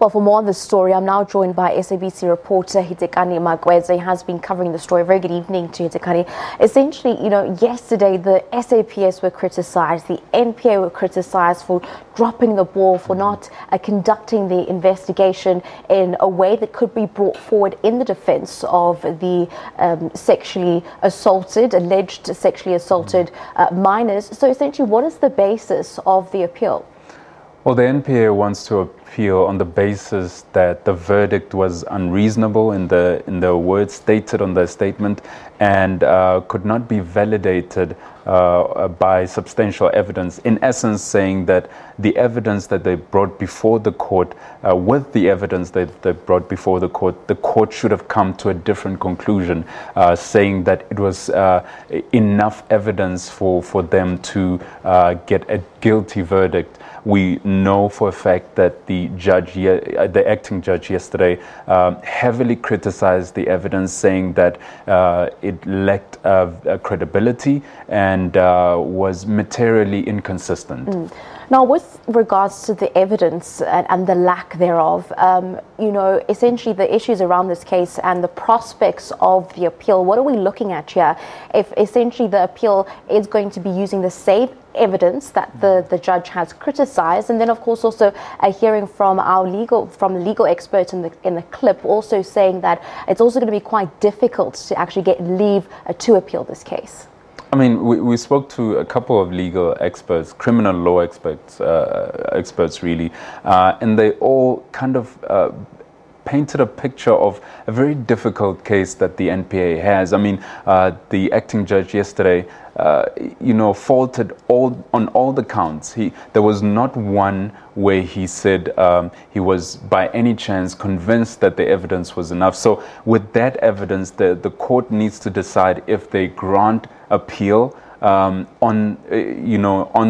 Well, for more on this story, I'm now joined by SABC reporter Hitekani Magweze. He has been covering the story. Very good evening to Hitekani. Essentially, yesterday the SAPS were criticized, the NPA were criticized for dropping the ball, for not conducting the investigation in a way that could be brought forward in the defense of the alleged sexually assaulted minors. So essentially, what is the basis of the appeal? Well, the NPA wants to appeal on the basis that the verdict was unreasonable in the words stated on the statement and could not be validated by substantial evidence. In essence, saying that the evidence that they brought before the court, with the evidence that they brought before the court should have come to a different conclusion, saying that it was enough evidence for them to get a guilty verdict. We know for a fact that the acting judge yesterday heavily criticized the evidence, saying that it lacked credibility and was materially inconsistent. Now, with regards to the evidence and the lack thereof, essentially the issues around this case and the prospects of the appeal, what are we looking at here? If essentially the appeal is going to be using the same evidence that the judge has criticized, and then of course also a hearing from the legal experts in the clip also saying that it's also going to be quite difficult to actually get leave to appeal this case. I mean, we spoke to a couple of legal experts, criminal law experts really, and they all kind of painted a picture of a very difficult case that the NPA has. I mean, the acting judge yesterday, faulted on all the counts. There was not one where he said he was by any chance convinced that the evidence was enough. So with that evidence, the court needs to decide if they grant appeal on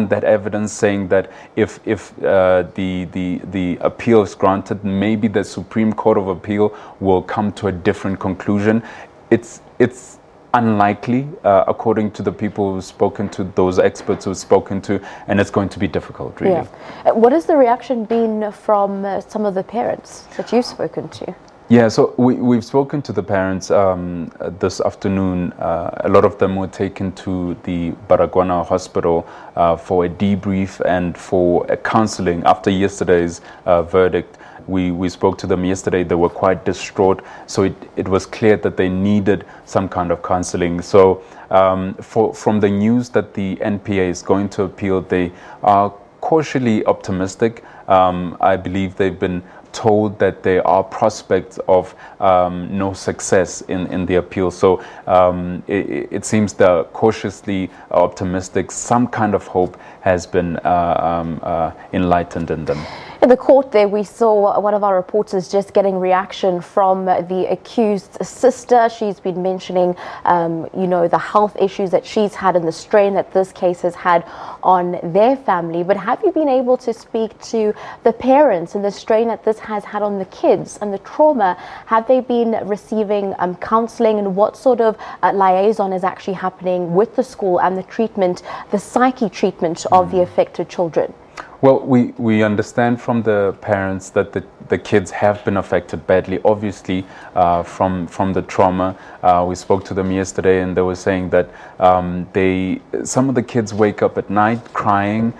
that evidence, saying that if the appeal is granted, maybe the Supreme Court of Appeal will come to a different conclusion. It's unlikely, according to the people who've spoken to, those experts who've spoken to, and it's going to be difficult, really. Yeah. What has the reaction been from some of the parents that you've spoken to? Yeah, so we've spoken to the parents this afternoon. A lot of them were taken to the Baragwana hospital for a debrief and for a counseling after yesterday's verdict. We spoke to them yesterday. They were quite distraught, so it was clear that they needed some kind of counseling. So from the news that the NPA is going to appeal, they are cautiously optimistic. I believe they've been told that there are prospects of no success in the appeal. So it seems they're cautiously optimistic. Some kind of hope has been enlightened in them. In the court there, we saw one of our reporters just getting reaction from the accused sister. She's been mentioning, the health issues that she's had and the strain that this case has had on their family. But have you been able to speak to the parents and the strain that this has had on the kids and the trauma? Have they been receiving counseling, and what sort of liaison is actually happening with the school and the treatment, the psyche treatment of the affected children? Well, we understand from the parents that the kids have been affected badly, obviously, from the trauma. We spoke to them yesterday, and they were saying that some of the kids wake up at night crying.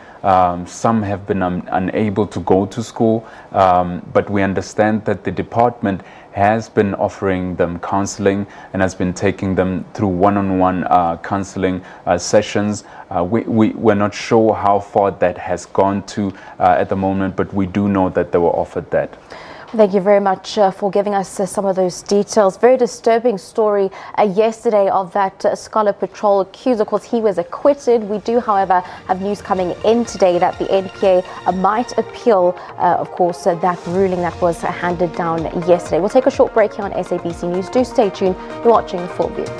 Some have been unable to go to school, but we understand that the department has been offering them counseling and has been taking them through one-on-one counseling sessions. We're not sure how far that has gone to at the moment, but we do know that they were offered that. Thank you very much for giving us some of those details. Very disturbing story yesterday of that Scholar Patrol accused. Of course, he was acquitted. We do, however, have news coming in today that the NPA might appeal, of course, that ruling that was handed down yesterday. We'll take a short break here on SABC News. Do stay tuned. You're watching Full View.